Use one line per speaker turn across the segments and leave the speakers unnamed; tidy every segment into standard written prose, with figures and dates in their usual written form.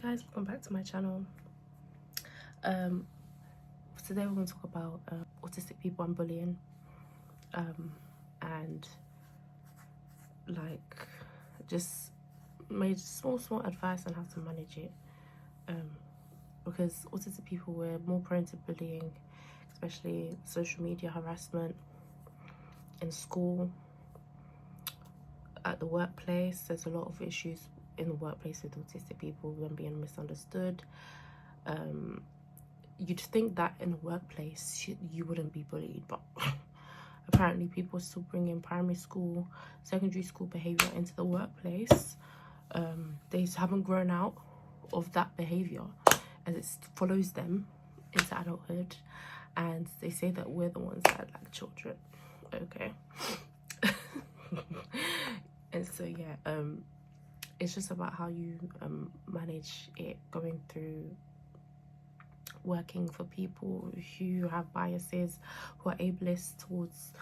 Guys, welcome back to my channel. Today we're going to talk about autistic people and bullying, and like just made small advice on how to manage it, because autistic people were more prone to bullying, especially social media harassment in school, at the workplace. There's a lot of issues in the workplace with autistic people, them being misunderstood. You'd think that in the workplace you wouldn't be bullied, but apparently people still bring in primary school, secondary school behavior into the workplace. They haven't grown out of that behavior, as it follows them into adulthood, and they say that we're the ones that are like children. Okay. And so yeah, it's just about how you manage it, going through working for people who have biases, who are ableist towards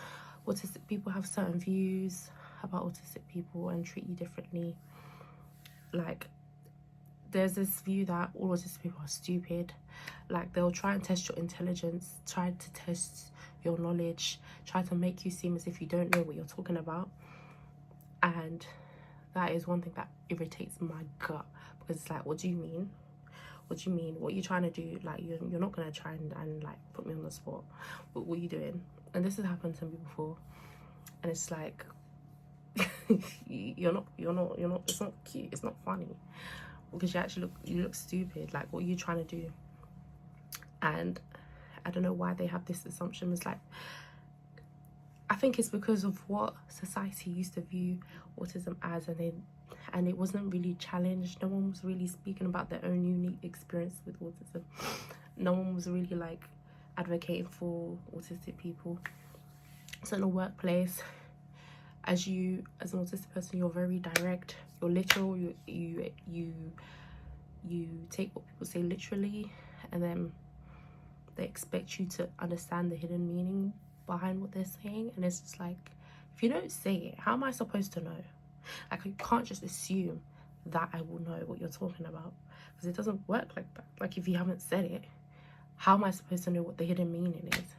autistic people, have certain views about autistic people and treat you differently. Like, there's this view that all autistic people are stupid. Like, they'll try and test your intelligence, try to test your knowledge, try to make you seem as if you don't know what you're talking about. And that is one thing that irritates my gut, because it's like, what do you mean? What do you mean? What are you trying to do? Like, you're not gonna try and like put me on the spot. What are you doing? And this has happened to me before, and it's like you're not it's not cute, it's not funny, because you look stupid. Like, what are you trying to do? And I don't know why they have this assumption. It's like, I think it's because of what society used to view autism as, and it wasn't really challenged. No one was really speaking about their own unique experience with autism. No one was really like advocating for autistic people. So in the workplace, as an autistic person, you're very direct, you're literal, you take what people say literally, and then they expect you to understand the hidden meaning behind what they're saying. And it's just like, if you don't say it, how am I supposed to know? Like, you can't just assume that I will know what you're talking about, because it doesn't work like that. Like, if you haven't said it, how am I supposed to know what the hidden meaning is?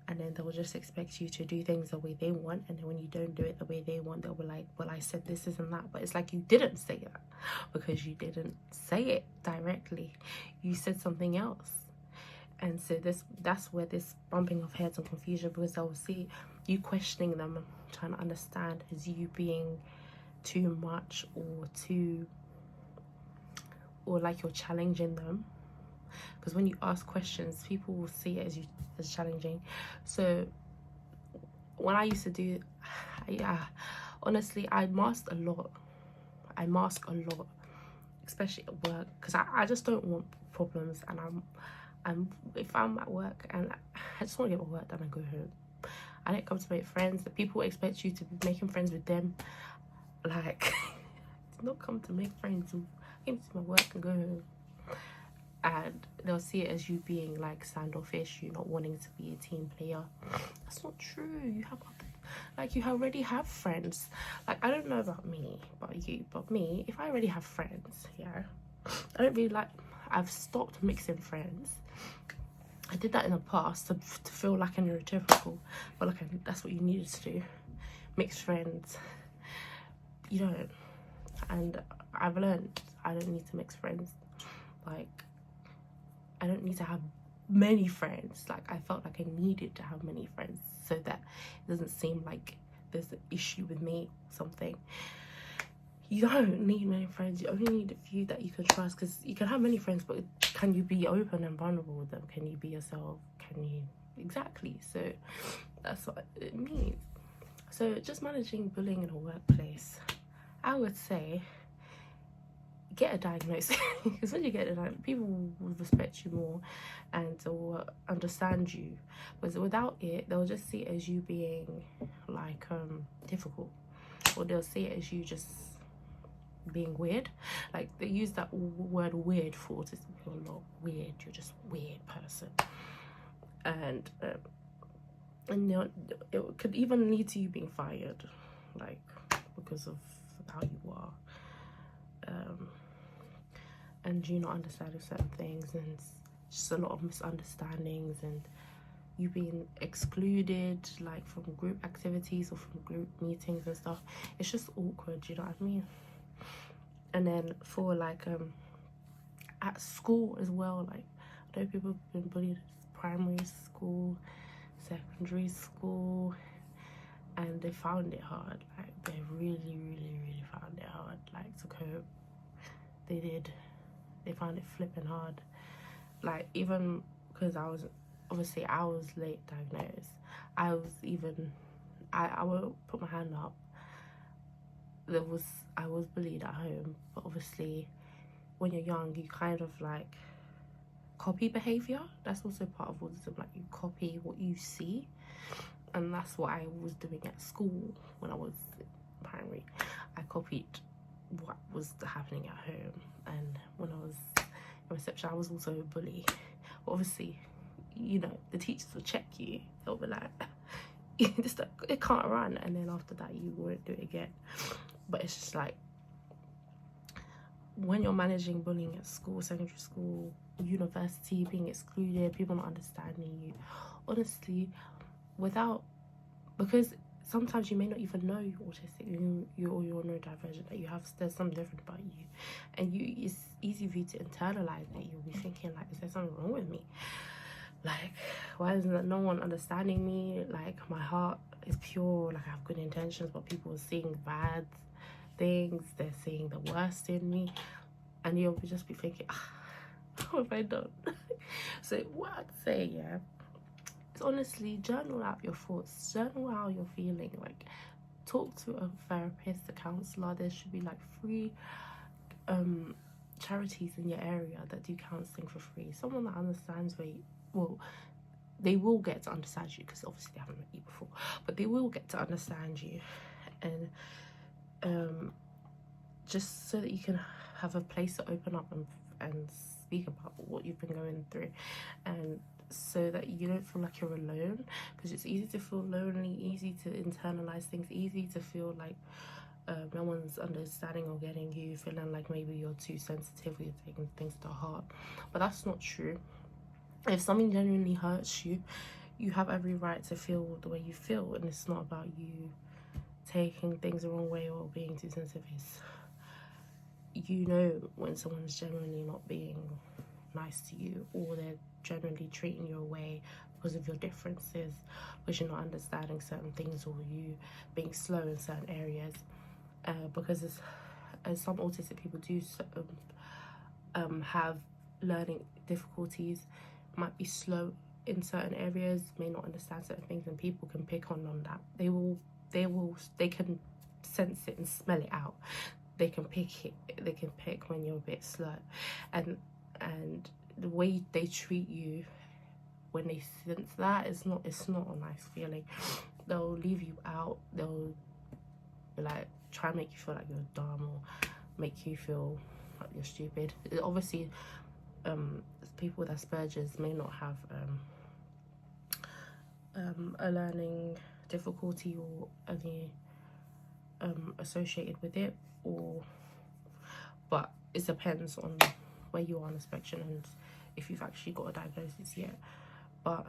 And then they'll just expect you to do things the way they want, and then when you don't do it the way they want, they'll be like, well, I said this and that. But it's like, you didn't say that, because you didn't say it directly. You said something else. And so that's where this bumping of heads and confusion, because they'll see you questioning them, trying to understand as you being too much, or like you're challenging them. Because when you ask questions, people will see it as challenging. So when I used to do, yeah, honestly, I mask a lot, especially at work, because I just don't want problems. And if I'm at work and I just want to get my work done and go home, I don't come to make friends. The people expect you to be making friends with them. Like, I did not come to make friends. I came to do my work and go home. And they'll see it as you being like standoffish, you not wanting to be a team player. That's not true. You already have friends. Like, I don't know about me, but me, if I already have friends, yeah, I don't really like, I've stopped mixing friends. I did that in the past to feel like a neurotypical, but like, that's what you needed to do, mix friends. You don't. And I've learned I don't need to mix friends. Like, I don't need to have many friends. Like, I felt like I needed to have many friends so that it doesn't seem like there's an issue with me or something. You don't need many friends. You only need a few that you can trust, because you can have many friends, but can you be open and vulnerable with them? Can you be yourself? Can you? Exactly. So that's what it means. So just managing bullying in a workplace, I would say, get a diagnosis. Because when you get a diagnosis, people will respect you more and will understand you. But without it, they'll just see it as you being like difficult, or they'll see it as you just being weird. Like, they use that word weird for autistic people a lot. Weird, you're just a weird person. And you know, it could even lead to you being fired, like, because of how you are. and you not understanding certain things, and just a lot of misunderstandings, and you being excluded like from group activities or from group meetings and stuff. It's just awkward, you know what I mean? And then for like at school as well, like I know people have been bullied at primary school, secondary school, and they found it hard. Like they really found it hard, like to cope. They found it flipping hard. Like even because I was late diagnosed. I won't put my hand up. I was bullied at home, but obviously when you're young you kind of like copy behavior. That's also part of autism, like you copy what you see, and that's what I was doing at school when I was primary. I copied what was happening at home, and when I was in reception I was also a bully. But obviously, you know, the teachers will check you. They'll be like, it can't run, and then after that you won't do it again. But it's just like when you're managing bullying at school, secondary school, university, being excluded, people not understanding you, honestly, because sometimes you may not even know you're autistic, or you're neurodivergent, that there's something different about you, and it's easy for you to internalize it. You'll be thinking like, is there something wrong with me? Like, why isn't no one understanding me? Like, my heart is pure, like I have good intentions, but people are seeing bad things, they're seeing the worst in me, and you'll just be thinking, what have I done? So what I'd say, yeah, is honestly journal out your thoughts, journal how you're feeling. Like, talk to a therapist, a counsellor. There should be like free charities in your area that do counselling for free. Someone that understands they will get to understand you, because obviously they haven't met you before, but they will get to understand you, and just so that you can have a place to open up and speak about what you've been going through, and so that you don't feel like you're alone, because it's easy to feel lonely, easy to internalize things, easy to feel like no one's understanding or getting you, feeling like maybe you're too sensitive or you're taking things to heart. But that's not true. If something genuinely hurts you, you have every right to feel the way you feel, and it's not about you taking things the wrong way or being too sensitive. You know when someone's genuinely not being nice to you, or they're generally treating you away because of your differences, because you're not understanding certain things, or you being slow in certain areas, because as some autistic people do have learning difficulties, might be slow in certain areas, may not understand certain things, and people can pick on that. They can sense it and smell it out. They can pick when you're a bit slow, and the way they treat you when they sense that, it's not a nice feeling. They'll leave you out, they'll like try and make you feel like you're dumb, or make you feel like you're stupid. Obviously people with Asperger's may not have a learning difficulty or any associated with it, but it depends on where you are on the spectrum and if you've actually got a diagnosis yet. But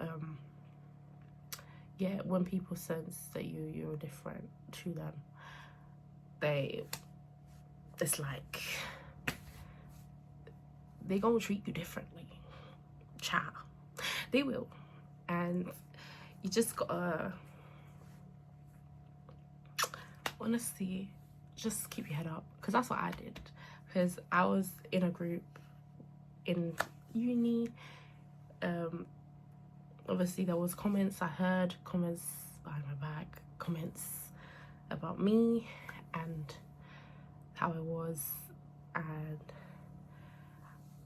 yeah, when people sense that you're different to them, it's like they gonna treat you differently, child. They will, and you just gotta honestly just keep your head up, because that's what I did. Because I was in a group in uni. Obviously there was comments, I heard comments behind my back, comments about me and how I was, and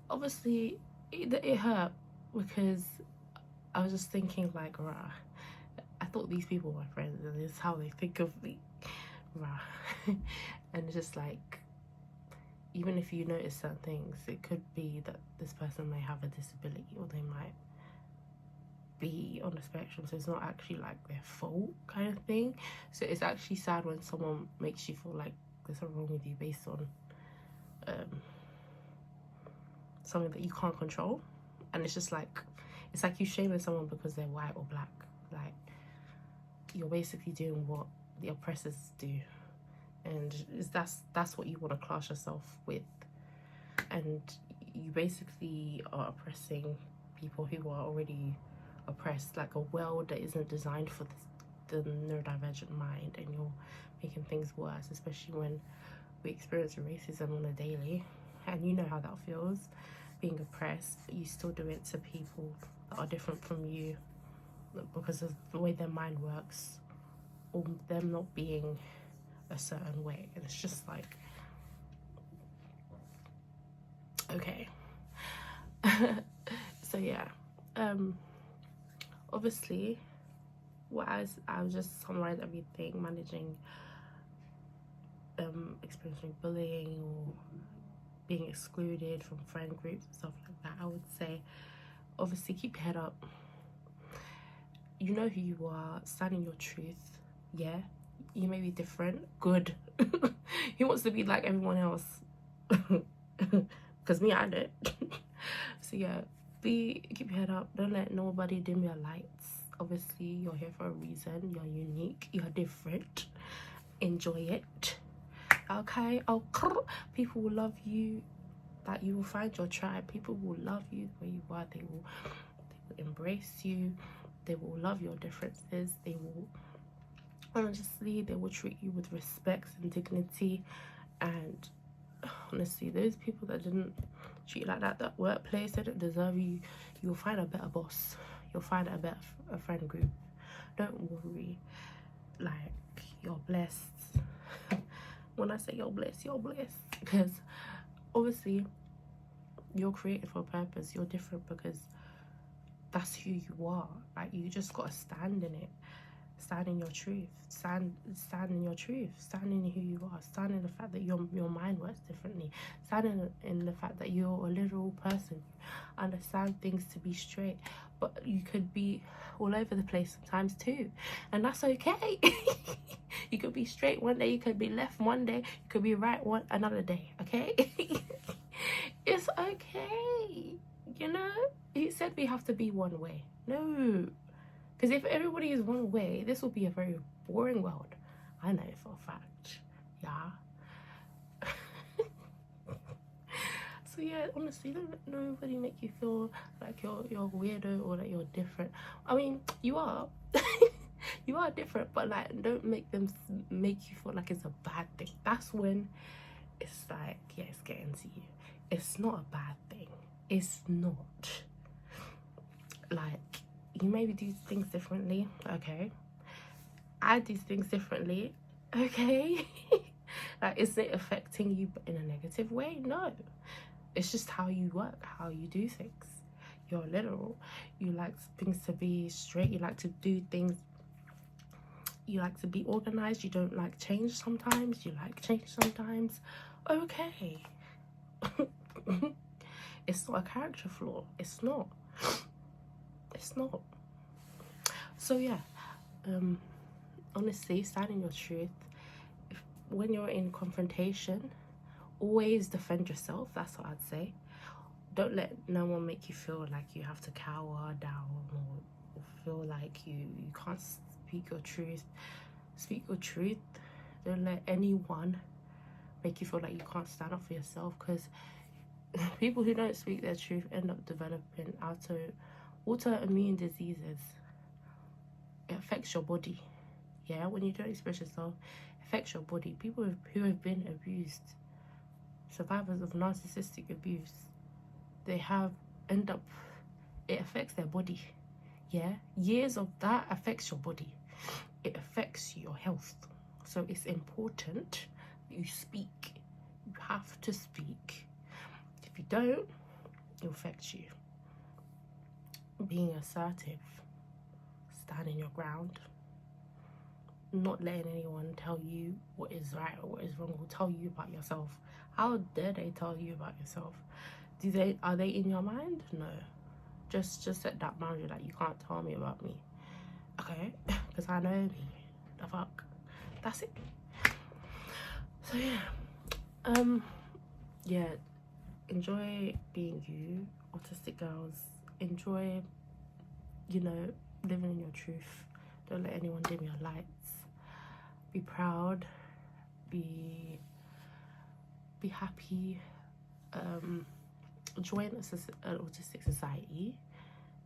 obviously it hurt, because I was just thinking like, rah, I thought these people were my friends, and this is how they think of me, rah. And it's just like, even if you notice certain things, it could be that this person may have a disability, or they might be on the spectrum, so it's not actually like their fault kind of thing. So it's actually sad when someone makes you feel like there's something wrong with you based on something that you can't control, and it's just like, it's like you shaming someone because they're white or black. Like, you're basically doing what the oppressors do, and that's what you want to class yourself with, and you basically are oppressing people who are already oppressed, like a world that isn't designed for the neurodivergent mind, and you're making things worse, especially when we experience racism on a daily, and you know how that feels, being oppressed, but you still do it to people that are different from you because of the way their mind works, or them not being a certain way. And it's just like, okay. So yeah, obviously, I was just summarize everything, managing experiencing bullying or being excluded from friend groups and stuff like that. I would say, obviously, keep your head up. You know who you are, stand in your truth. Yeah, you may be different. Good. He wants to be like everyone else. Because me, I don't. So yeah, keep your head up. Don't let nobody dim your lights. Obviously, you're here for a reason. You're unique. You're different. Enjoy it. Okay? Oh, people will love you. That you will find your tribe. People will love you the way you are. They will embrace you. They will love your differences. They will, honestly, they will treat you with respect and dignity. And honestly, those people that didn't treat you like that workplace, they don't deserve you. You'll find a better boss. You'll find a better friend group. Don't worry. Like, you're blessed. When I say you're blessed, because obviously you're created for a purpose. You're different because that's who you are. Like, you just gotta stand in it. Stand in your truth. Stand in your truth. Stand in who you are. Stand in the fact that your mind works differently. Stand in the fact that you're a literal person. Understand things to be straight, but you could be all over the place sometimes too, and that's okay. You could be straight one day, you could be left one day, you could be right another day. Okay. It's okay. You know, he said we have to be one way. No. Because if everybody is one way, this will be a very boring world. I know it for a fact. Yeah. So yeah, honestly, don't let nobody make you feel like you're a weirdo or that you're different. I mean, you are. You are different, but like, don't make them make you feel like it's a bad thing. That's when it's like, yeah, it's getting to you. It's not a bad thing. It's not. Like, you maybe do things differently, okay? I do things differently, okay? Like, is it affecting you in a negative way? No. It's just how you work, how you do things. You're literal. You like things to be straight. You like to do things. You like to be organized. You don't like change sometimes. You like change sometimes. Okay. It's not a character flaw. It's not. It's not. So yeah, honestly, stand in your truth. When you're in confrontation, always defend yourself. That's what I'd say. Don't let no one make you feel like you have to cower down, or feel like you can't speak your truth. Speak your truth. Don't let anyone make you feel like you can't stand up for yourself, because people who don't speak their truth end up developing autoimmune diseases. It affects your body. Yeah, when you don't express yourself, it affects your body. People who have been abused, survivors of narcissistic abuse, it affects their body. Yeah, years of that affects your body. It affects your health. So it's important that you speak. You have to speak. If you don't, it'll affect you. Being assertive, standing your ground, not letting anyone tell you what is right or what is wrong, or tell you about yourself. How dare they tell you about yourself? Are they in your mind? No. Just set that boundary that you can't tell me about me. Okay? Because I know me. The fuck? That's it. So yeah. Yeah. enjoy being you. Autistic girls, enjoy, you know, living in your truth. Don't let anyone dim your lights. Be proud. Be happy. Join an autistic society.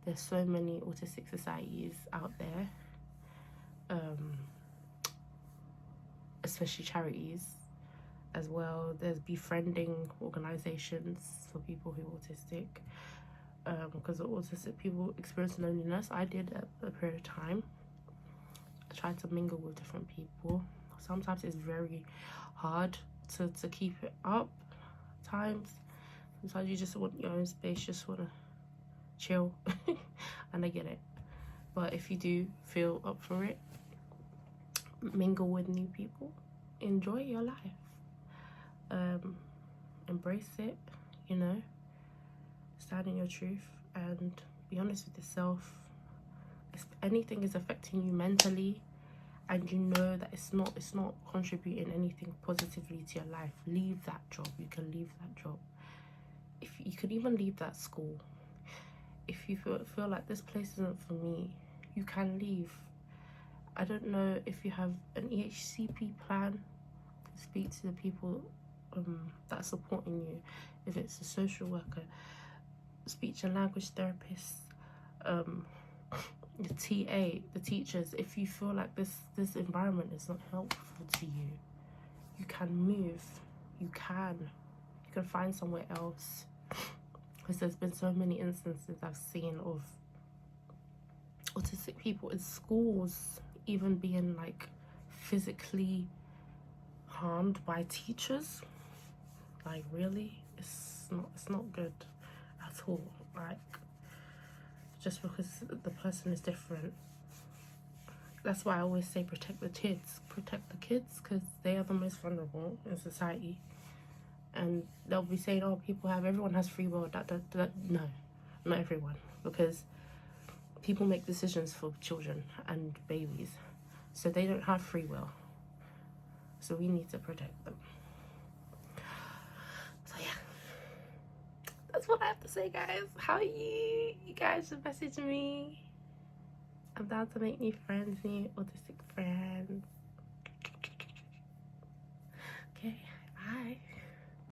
There's so many autistic societies out there, especially charities as well. There's befriending organizations for people who are autistic, because autistic people experience loneliness. I did at a period of time. I tried to mingle with different people. Sometimes it's very hard to keep it up. Sometimes you just want your own space, just want to chill. And I get it, but if you do feel up for it, mingle with new people, enjoy your life, embrace it, you know, stand in your truth and be honest with yourself. If anything is affecting you mentally and you know that it's not contributing anything positively to your life, leave that job. You can leave that job. If you could even leave that school. If you feel like this place isn't for me, you can leave. I don't know if you have an EHCP plan. Speak to the people that are supporting you. If it's a social worker, speech and language therapist, the TA, the teachers. If you feel like this environment is not helpful to you, you can move. You can find somewhere else. Because there's been so many instances I've seen of autistic people in schools even being like physically harmed by teachers. Like, really? It's not good at all. Like, just because the person is different. That's why I always say protect the kids. Protect the kids, because they are the most vulnerable in society. And they'll be saying, oh, everyone has free will. No, not everyone. Because people make decisions for children and babies. So they don't have free will. So we need to protect them. So yeah. That's what I have to say, guys. How are you? You guys should message me. I'm down to make new friends, new autistic friends. Okay.